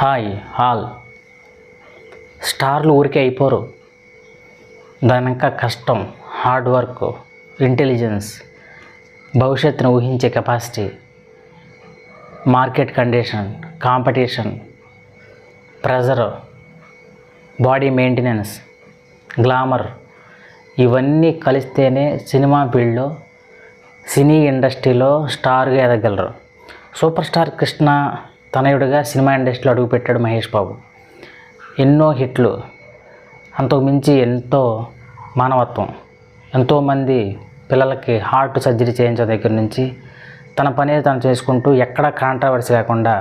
Hi hall స్టార్లు ఊరికే అయిపోరు. దాని వెనక కష్టం, హార్డ్ వర్క్, ఇంటెలిజెన్స్, భవిష్యత్తును ఊహించే capacity, market condition, competition, pressure, body maintenance, glamour ఇవన్నీ కలిస్తేనే సినిమా ఫీల్డ్లో, సినీ ఇండస్ట్రీలో స్టార్గా ఎదగలరు. సూపర్ స్టార్ కృష్ణ తనయుడిగా సినిమా ఇండస్ట్రీలో అడుగుపెట్టాడు మహేష్ బాబు. ఎన్నో హిట్లు, అంతకుమించి ఎంతో మానవత్వం, ఎంతోమంది పిల్లలకి హార్ట్ సర్జరీ చేయించే దగ్గర నుంచి తన పనే తను చేసుకుంటూ ఎక్కడా కాంట్రవర్సీ లేకుండా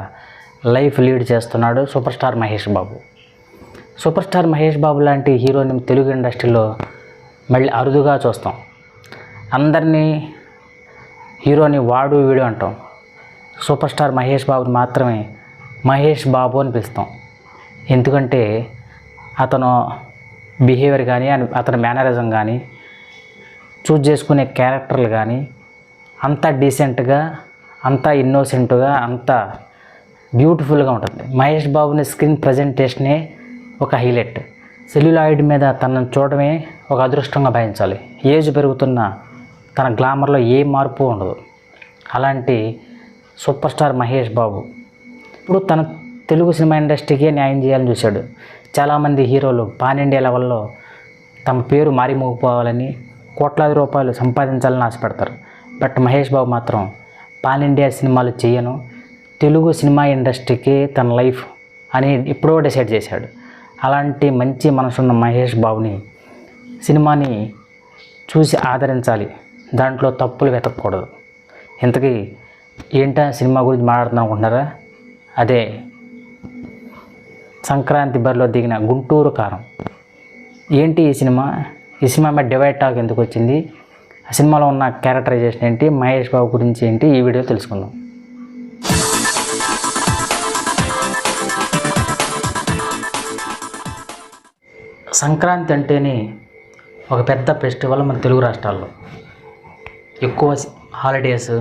లైఫ్ లీడ్ చేస్తున్నాడు super star Mahesh Babu. Super star Mahesh Babu లాంటి హీరోని తెలుగు ఇండస్ట్రీలో మళ్ళీ అరుదుగా చూస్తాం. అందరినీ హీరోని వాడు వీడు అంటాం. సూపర్ స్టార్ మహేష్ బాబుని మాత్రమే మహేష్ బాబు అని పిలుస్తాం. ఎందుకంటే అతను బిహేవియర్ కానీ, అతని మేనరిజం కానీ, చూజ్ చేసుకునే క్యారెక్టర్లు కానీ అంత డీసెంట్గా, అంత ఇన్నోసెంట్గా, అంత బ్యూటిఫుల్గా ఉంటుంది. మహేష్ బాబుని స్క్రీన్ ప్రజెంటేషనే ఒక హైలైట్. సెల్యులాయిడ్ మీద తనను చూడడమే ఒక అదృష్టంగా భావించాలి. ఏజ్ పెరుగుతున్న తన గ్లామర్లో ఏ మార్పు ఉండదు. అలాంటి సూపర్ స్టార్ మహేష్ బాబు ఇప్పుడు తన తెలుగు సినిమా ఇండస్ట్రీకే న్యాయం చేయాలని చూశాడు. చాలామంది హీరోలు పాన్ ఇండియా లెవెల్లో తమ పేరు మారిమోగిపోవాలని, కోట్లాది రూపాయలు సంపాదించాలని ఆశపడతారు. బట్ మహేష్ బాబు మాత్రం పాన్ ఇండియా సినిమాలు చేయను, తెలుగు సినిమా ఇండస్ట్రీకే తన లైఫ్ అని ఎప్పుడో డిసైడ్ చేశాడు. అలాంటి మంచి మనసున్న మహేష్ బాబుని సినిమాని చూసి ఆదరించాలి, దాంట్లో తప్పులు వెతకూడదు. ఇంతకీ ఏంటా సినిమా గురించి మాట్లాడుతున్నాం అనుకుంటున్నారా? అదే సంక్రాంతి బరిలో దిగిన గుంటూరు కారం. ఏంటి ఈ సినిమా? ఈ సినిమా మీద డివైడ్ టాక్ ఎందుకు వచ్చింది? ఆ సినిమాలో ఉన్న క్యారెక్టరైజేషన్ ఏంటి? మహేష్ బాబు గురించి ఏంటి? ఈ వీడియో తెలుసుకుందాం. సంక్రాంతి అంటేనే ఒక పెద్ద ఫెస్టివల్ మన తెలుగు రాష్ట్రాల్లో. ఎక్కువ హాలిడేస్,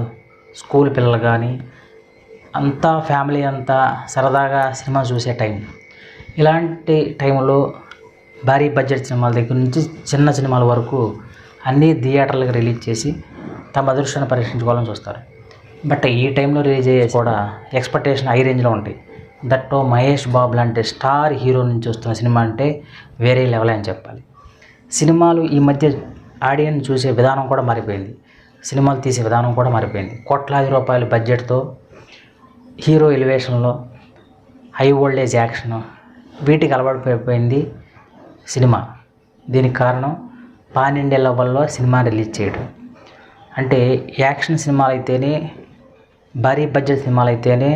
స్కూల్ పిల్లలు కానీ అంతా ఫ్యామిలీ అంతా సరదాగా సినిమా చూసే టైం. ఇలాంటి టైంలో భారీ బడ్జెట్ సినిమాల దగ్గర నుంచి చిన్న సినిమాల వరకు అన్నీ థియేటర్లకు రిలీజ్ చేసి తమ అదృష్టాన్ని పరీక్షించుకోవాలని చూస్తారు. బట్ ఈ టైంలో రిలీజ్ అయ్యే కూడా ఎక్స్పెక్టేషన్ హై రేంజ్లో ఉంటాయి. దట్టో మహేష్ బాబు లాంటి స్టార్ హీరో నుంచి వస్తున్న సినిమా అంటే వేరే లెవెల్ అని చెప్పాలి. సినిమాలు ఈ మధ్య ఆడియన్స్ చూసే విధానం కూడా మారిపోయింది. సినిమాలు తీసే విధానం కూడా మారిపోయింది. కోట్లాది రూపాయల బడ్జెట్తో హీరో ఎలివేషన్లో హై వోల్టేజ్ యాక్షన్ వీటికి అలవాటు సినిమా. దీనికి కారణం పాన్ ఇండియా లెవెల్లో సినిమా రిలీజ్ చేయడం. అంటే యాక్షన్ సినిమాలు అయితేనే, భారీ బడ్జెట్ సినిమాలు అయితేనే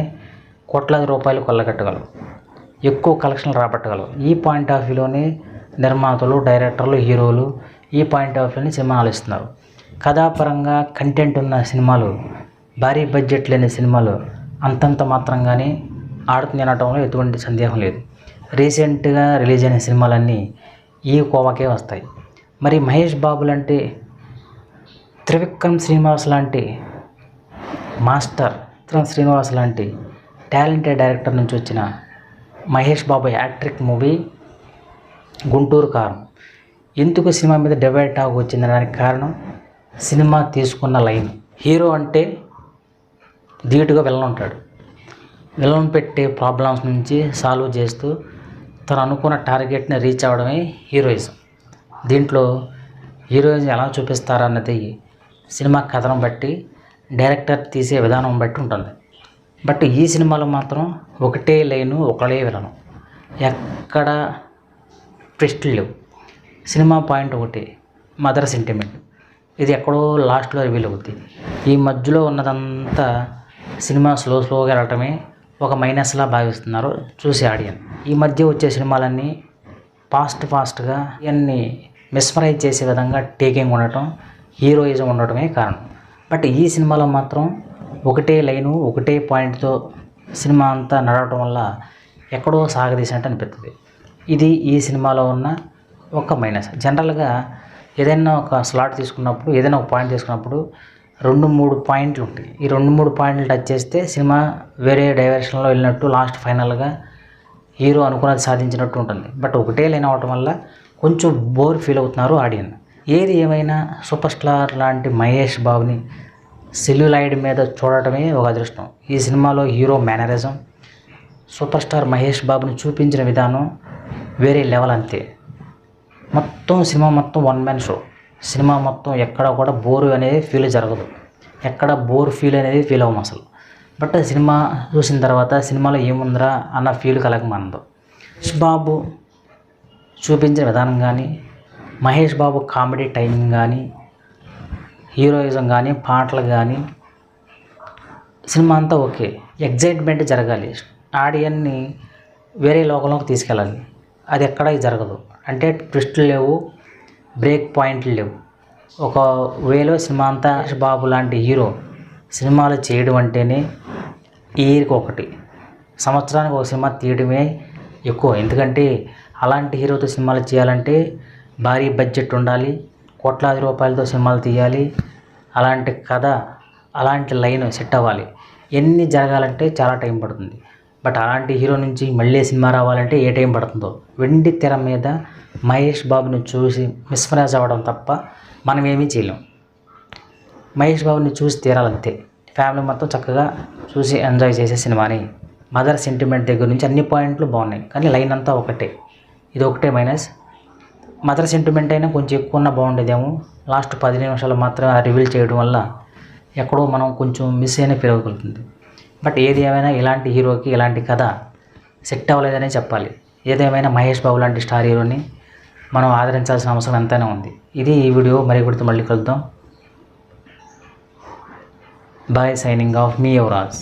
కోట్లాది రూపాయలు కొల్లగట్టగలవు, ఎక్కువ కలెక్షన్లు రాబట్టగలవు. ఈ పాయింట్ ఆఫ్ వ్యూలోనే నిర్మాతలు, డైరెక్టర్లు, హీరోలు ఈ పాయింట్ ఆఫ్ వ్యూని సినిమాలు ఇస్తున్నారు. కథాపరంగా కంటెంట్ ఉన్న సినిమాలు, భారీ బడ్జెట్ లేని సినిమాలు అంతంత మాత్రంగానే ఆడుతుంది అనటంలో ఎటువంటి సందేహం లేదు. రీసెంట్గా రిలీజ్ అయిన సినిమాలన్నీ ఈ కోవకే వస్తాయి. మరి మహేష్ బాబు లాంటి, త్రివిక్రమ్ శ్రీనివాస్ లాంటి మాస్టర్, శ్రీనివాస్ లాంటి టాలెంటెడ్ డైరెక్టర్ నుంచి వచ్చిన మహేష్ బాబు హ్యాట్రిక్ మూవీ గుంటూరు కారం ఎందుకు సినిమా మీద డివైడ్ టాక్ వచ్చిందనడానికి కారణం సినిమా తీసుకున్న లైన్. హీరో అంటే ధీటుగా విలన్ ఉంటాడు. విలన్ పెట్టే ప్రాబ్లమ్స్ నుంచి సాల్వ్ చేస్తూ తను అనుకున్న టార్గెట్ని రీచ్ అవ్వడమే హీరోయిజం. దీంట్లో హీరోయిజం ఎలా చూపిస్తారన్నది సినిమా కథనం బట్టి, డైరెక్టర్ తీసే విధానం బట్టి ఉంటుంది. బట్ ఈ సినిమాలో మాత్రం ఒకటే లైను, ఒకటే విలను, ఎక్కడ ట్విస్టులు లేవు. సినిమా పాయింట్ ఒకటి, మదర్ సెంటిమెంట్. ఇది ఎక్కడో లాస్ట్లో రివీల్ అవుద్ది. ఈ మధ్యలో ఉన్నదంతా సినిమా స్లోగా వెళ్ళటమే ఒక మైనస్లా భావిస్తున్నారు చూసే ఆడియన్స్. ఈ మధ్య వచ్చే సినిమాలన్నీ ఫాస్ట్గా ఇవన్నీ మిస్మరైజ్ చేసే విధంగా టేకింగ్ ఉండటం, హీరోయిజం ఉండటమే కారణం. బట్ ఈ సినిమాలో మాత్రం ఒకటే లైను, ఒకటే పాయింట్తో సినిమా అంతా నడవటం వల్ల ఎక్కడో సాగదీసినట్టు అనిపిస్తుంది. ఇది ఈ సినిమాలో ఉన్న ఒక మైనస్. జనరల్గా ఏదైనా ఒక స్లాట్ తీసుకున్నప్పుడు, ఏదైనా ఒక పాయింట్ తీసుకున్నప్పుడు 2-3 పాయింట్లు ఉంటాయి. ఈ 2-3 పాయింట్లు టచ్ చేస్తే సినిమా వేరే డైరెక్షన్లో వెళ్ళినట్టు లాస్ట్ ఫైనల్గా హీరో అనుకున్నది సాధించినట్టు ఉంటుంది. బట్ ఒకటే లైన్ అవటం వల్ల కొంచెం బోర్ ఫీల్ అవుతున్నారు ఆడియన్స్. ఏది ఏమైనా సూపర్ స్టార్ లాంటి మహేష్ బాబుని సెల్యులాయిడ్ మీద చూడటమే ఒక అదృష్టం. ఈ సినిమాలో hero mannerism, super star Mahesh బాబుని చూపించిన విధానం వేరే లెవెల్ అంతే. సినిమా మొత్తం వన్ మ్యాన్ షో. సినిమా మొత్తం ఎక్కడ కూడా బోర్ అనేది ఫీల్ జరగదు, ఎక్కడ బోర్ ఫీల్ అనేది ఫీల్ అవ్వం అసలు. బట్ సినిమా చూసిన తర్వాత సినిమాలో ఏముందిరా అన్న ఫీల్ కలగమనదు. మహేష్ బాబు చూపించిన విధానం కానీ, మహేష్ బాబు కామెడీ టైమింగ్ కానీ, హీరోయిజం కానీ, పాటలు కానీ, సినిమా అంతా ఓకే. ఎగ్జైట్మెంట్ జరగాలి, ఆడియన్ని వేరే లోకంలోకి తీసుకెళ్ళాలి. అది ఎక్కడ జరగదు. అంటే ట్విస్టులు లేవు, బ్రేక్ పాయింట్లు లేవు. ఒక వేలో సినిమా అంతా మహేష్ బాబు లాంటి హీరో సినిమాలు చేయడం అంటేనే ఇయర్కి ఒకటి, సంవత్సరానికి ఒక సినిమా తీయడమే ఎక్కువ. ఎందుకంటే అలాంటి హీరోతో సినిమాలు చేయాలంటే భారీ బడ్జెట్ ఉండాలి, కోట్లాది రూపాయలతో సినిమాలు తీయాలి, అలాంటి కథ, అలాంటి లైన్ సెట్ అవ్వాలి. ఎన్ని జరగాలంటే చాలా టైం పడుతుంది. బట్ అలాంటి హీరో నుంచి మళ్ళీ సినిమా రావాలంటే ఏ టైం పడుతుందో. వెండి తెర మీద మహేష్ బాబుని చూసి మిస్మరైజ్ అవ్వడం తప్ప మనం ఏమీ చేయలేం. మహేష్ బాబుని చూసి తీరాలంతే. ఫ్యామిలీ మొత్తం చక్కగా చూసి ఎంజాయ్ చేసే సినిమాని. మదర్ సెంటిమెంట్ దగ్గర నుంచి అన్ని పాయింట్లు బాగున్నాయి, కానీ లైన్ అంతా ఒకటే. ఇది ఒకటే మైనస్. మదర్ సెంటిమెంట్ అయినా కొంచెం ఎక్కువ ఉన్నా బాగుండేదేమో. లాస్ట్ 10 నిమిషాలు మాత్రం రివీల్ చేయడం వల్ల ఎక్కడో మనం కొంచెం మిస్ అయినా ఫీల్ అవుతుంది. బట్ ఏది ఏమైనా ఇలాంటి హీరోకి ఇలాంటి కథ సెట్ అవ్వలేదనే చెప్పాలి. ఏదేమైనా మహేష్ బాబు లాంటి స్టార్ హీరోని మనం ఆదరించాల్సిన అవసరం ఎంతైనా ఉంది. ఇది ఈ వీడియో. మరి గుర్తు మళ్ళీ కలుద్దాం. బాయ్, సైనింగ్ ఆఫ్, మీ యువరాజ్.